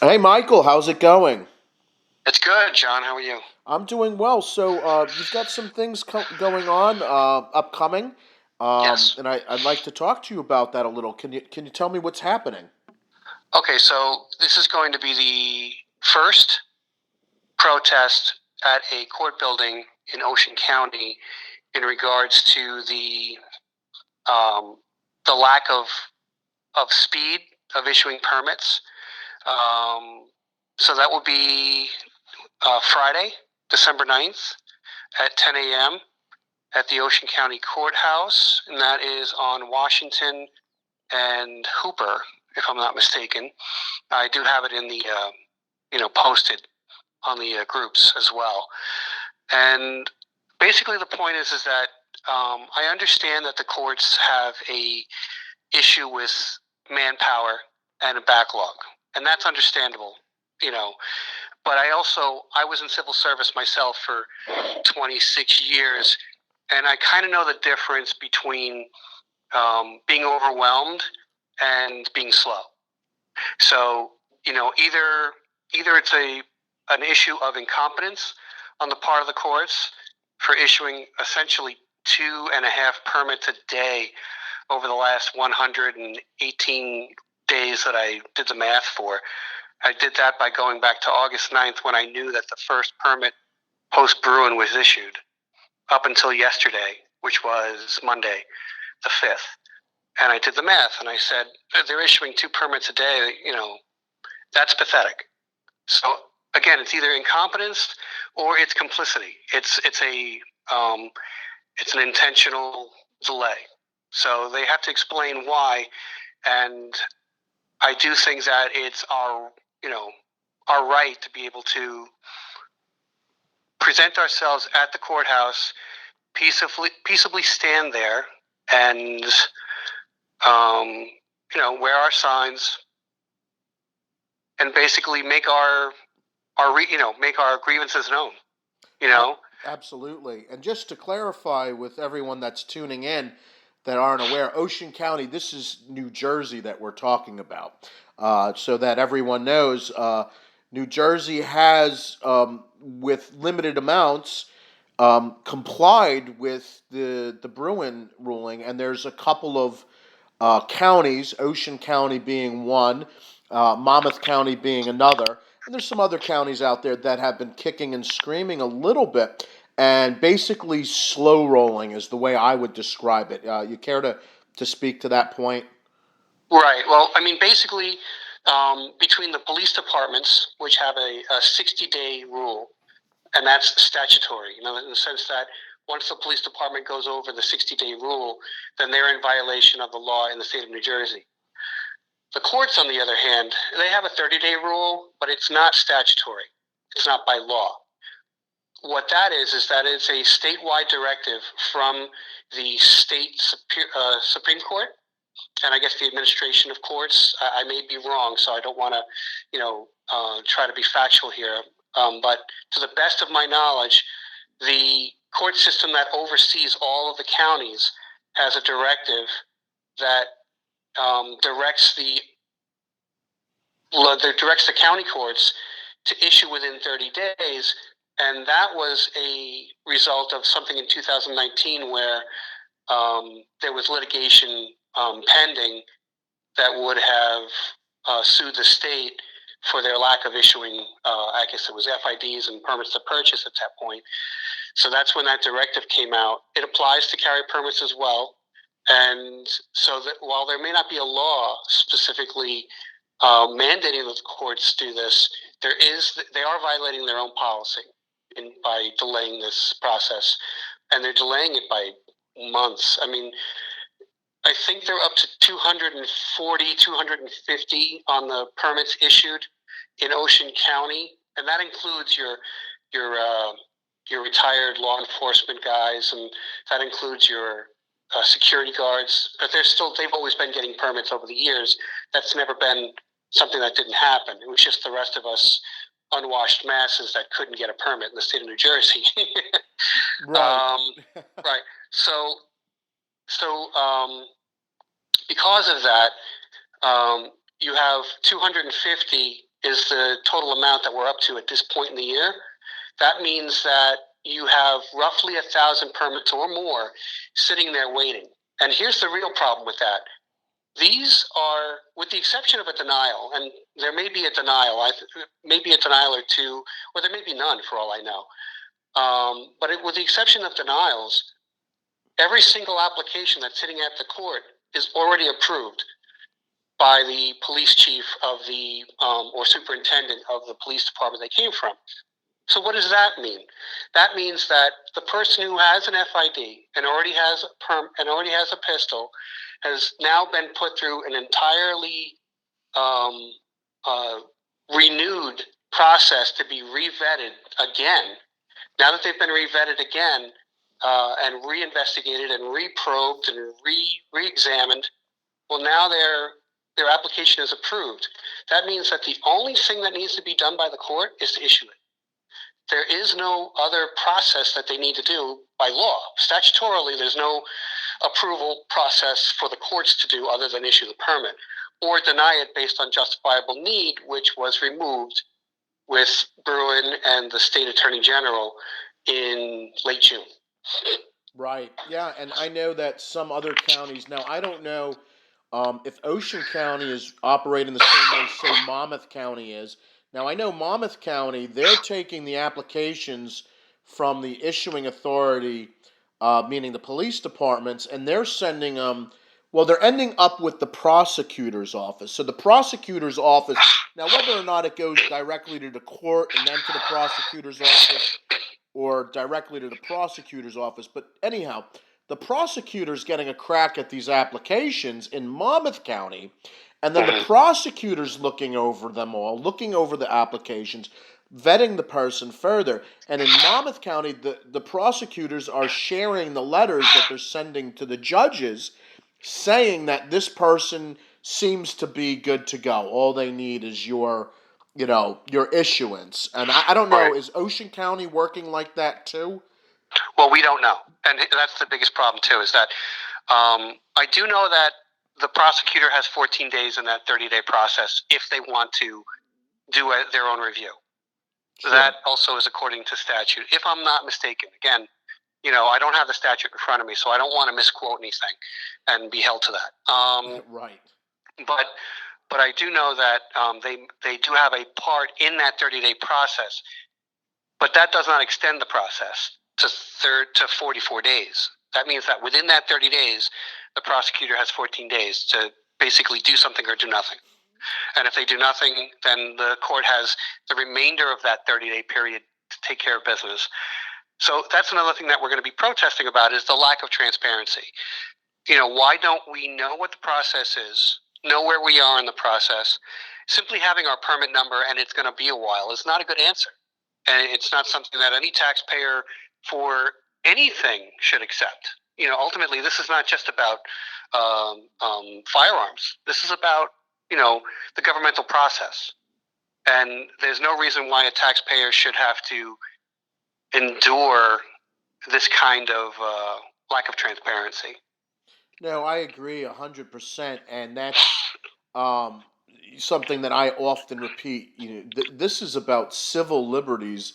Hey, Michael, how's it going? It's good, John. How are you? I'm doing well. So, you've got some things going on, upcoming, Yes. and I'd like to talk to you about that a little. Can you tell me what's happening? Okay, so this is going to be the first protest at a court building in Ocean County in regards to um, the lack of speed of issuing permits. Um, so that will be Friday, December 9th at 10 a.m. at the Ocean County Courthouse, and that is on Washington and Hooper, if I'm not mistaken. I do have it in the, posted on the groups as well. And basically, the point is that I understand that the courts have a issue with manpower and a backlog, and that's understandable, you know. But I was in civil service myself for 26 years, and I kind of know the difference between being overwhelmed and being slow. So either it's an issue of incompetence on the part of the courts for issuing essentially 2.5 permits a day over the last 118 days that I did the math for. I did that by going back to August 9th when I knew that the first permit post Bruen was issued up until yesterday, which was Monday, the 5th. And I did the math and I said, they're issuing 2 permits a day, that's pathetic. So again, it's either incompetence or it's complicity. It's an intentional delay. So they have to explain why. And I do think that it's our right to be able to present ourselves at the courthouse, peaceably stand there, and wear our signs, and basically make our grievances known. You A- know. Absolutely. And just to clarify with everyone that's tuning in that aren't aware, Ocean County, this is New Jersey that we're talking about. So that everyone knows, New Jersey has, with limited amounts, complied with the Bruen ruling, and there's a couple of counties, Ocean County being one, Monmouth County being another, and there's some other counties out there that have been kicking and screaming a little bit, and basically slow rolling is the way I would describe it. You care to speak to that point? Right. Well, I mean, basically, between the police departments, which have a 60-day rule, and that's statutory, in the sense that once the police department goes over the 60-day rule, then they're in violation of the law in the state of New Jersey. The courts, on the other hand, they have a 30-day rule, but it's not statutory. It's not by law. What that is that it's a statewide directive from the state Supreme Court, and I guess the administration of courts. I may be wrong, so I don't want to, try to be factual here. But to the best of my knowledge, the court system that oversees all of the counties has a directive that directs the county courts to issue within 30 days, and that was a result of something in 2019 where there was litigation pending that would have sued the state for their lack of issuing, I guess it was FIDs and permits to purchase at that point. So that's when that directive came out. It applies to carry permits as well. And so that while there may not be a law specifically mandating that the courts do this, they are violating their own policy by delaying this process. And they're delaying it by months. I mean, I think they're up to 240, 250 on the permits issued in Ocean County, and that includes your your retired law enforcement guys, and that includes your security guards. But they've always been getting permits over the years. That's never been something that didn't happen. It was just the rest of us unwashed masses that couldn't get a permit in the state of New Jersey. Right. Right. So because of that, you have 250 is the total amount that we're up to at this point in the year, that means that you have roughly 1,000 permits or more sitting there waiting. And here's the real problem with that. These are, with the exception of a denial, and there may be a denial, maybe a denial or two, or there may be none for all I know. But with the exception of denials, every single application that's sitting at the court is already approved by the police chief of the or superintendent of the police department they came from. So what does that mean? That means that the person who has an FID and already has a pistol has now been put through an entirely renewed process to be revetted again. Now that they've been revetted again and reinvestigated and reprobed and re-examined, well, now their application is approved. That means that the only thing that needs to be done by the court is to issue it. There is no other process that they need to do by law. Statutorily, there's no approval process for the courts to do other than issue the permit or deny it based on justifiable need, which was removed with Bruen and the state attorney general in late June. Right. Yeah, and I know that some other counties, now I don't know if Ocean County is operating the same way, say, Monmouth County is. Now, I know Monmouth County, they're taking the applications from the issuing authority, meaning the police departments, and they're sending them, well, they're ending up with the prosecutor's office. So the prosecutor's office, now whether or not it goes directly to the court and then to the prosecutor's office or directly to the prosecutor's office, but anyhow, the prosecutor's getting a crack at these applications in Monmouth County, and then the prosecutor's looking over them all, looking over the applications, vetting the person further. And in Monmouth County, the prosecutors are sharing the letters that they're sending to the judges saying that this person seems to be good to go. All they need is your issuance. And I don't know, is Ocean County working like that too? Well, we don't know. And that's the biggest problem too, is that I do know that the prosecutor has 14 days in that 30-day process if they want to do their own review. Sure. That also is according to statute, if I'm not mistaken. Again, I don't have the statute in front of me, so I don't want to misquote anything and be held to that. Right. But I do know that they do have a part in that 30-day process, but that does not extend the process to 44 days. That means that within that 30 days, the prosecutor has 14 days to basically do something or do nothing. And if they do nothing, then the court has the remainder of that 30-day period to take care of business. So that's another thing that we're going to be protesting about, is the lack of transparency. Why don't we know what the process is, know where we are in the process? Simply having our permit number and it's going to be a while is not a good answer. And it's not something that any taxpayer for anything should accept. Ultimately, this is not just about firearms. This is about, the governmental process. And there's no reason why a taxpayer should have to endure this kind of lack of transparency. No, I agree 100%, and that's something that I often repeat. This is about civil liberties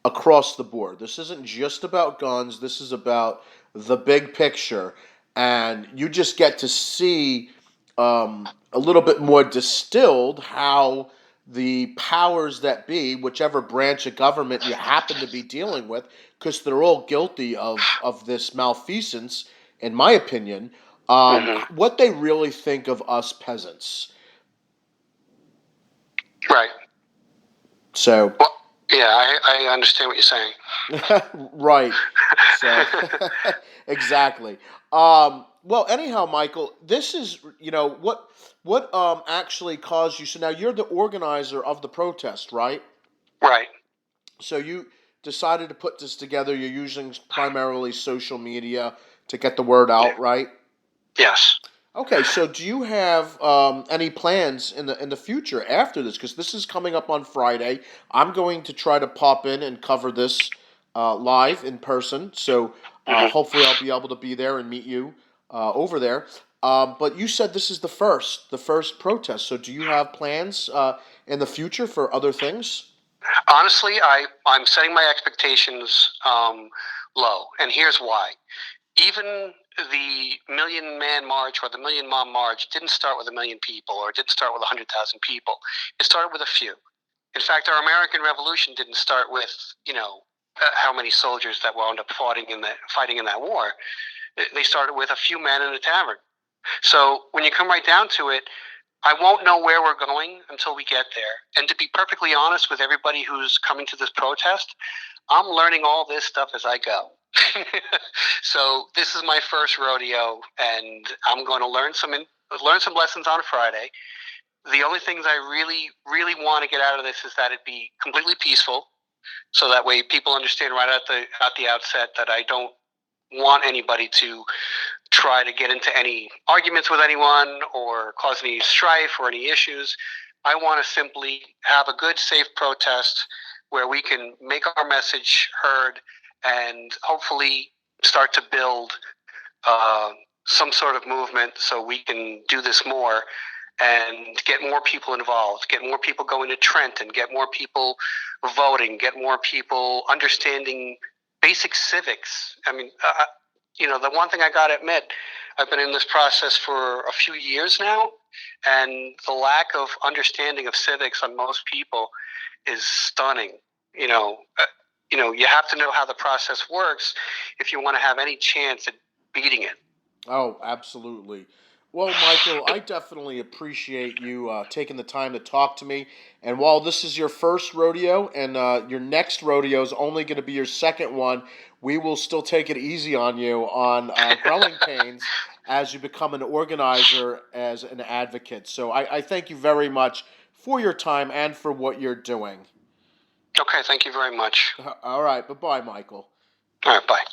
across the board. This isn't just about guns. This is about the big picture, and you just get to see a little bit more distilled how the powers that be, whichever branch of government you happen to be dealing with, because they're all guilty of this malfeasance, in my opinion, what they really think of us peasants. Right. So. Well, yeah, I understand what you're saying. Right. So exactly. Well, anyhow, Michael, this is what actually caused you. So now you're the organizer of the protest, right? Right. So you decided to put this together. You're using primarily social media to get the word out, right? Yes. Okay, so do you have any plans in the future after this? Because this is coming up on Friday. I'm going to try to pop in and cover this live in person. So hopefully I'll be able to be there and meet you over there. But you said this is the first protest. So do you have plans in the future for other things? Honestly, I'm setting my expectations low, and here's why. Even the Million Man March or the Million Mom March didn't start with a million people or it didn't start with 100,000 people. It started with a few. In fact, our American Revolution didn't start with, how many soldiers that wound up fighting in that war. They started with a few men in a tavern. So when you come right down to it, I won't know where we're going until we get there. And to be perfectly honest with everybody who's coming to this protest, I'm learning all this stuff as I go. So this is my first rodeo, and I'm going to learn some lessons on Friday. The only things I really, really want to get out of this is that it be completely peaceful, so that way people understand right at the outset that I don't want anybody to try to get into any arguments with anyone or cause any strife or any issues. I want to simply have a good, safe protest where we can make our message heard and hopefully start to build some sort of movement so we can do this more and get more people involved, get more people going to Trenton, get more people voting, get more people understanding basic civics. I mean, the one thing I got to admit, I've been in this process for a few years now, and the lack of understanding of civics on most people is stunning. You have to know how the process works if you want to have any chance at beating it. Oh, absolutely. Well, Michael, I definitely appreciate you taking the time to talk to me. And while this is your first rodeo and your next rodeo is only going to be your second one, we will still take it easy on you on growing pains as you become an organizer, as an advocate. So I thank you very much for your time and for what you're doing. Okay, thank you very much. All right, bye-bye, Michael. All right, bye.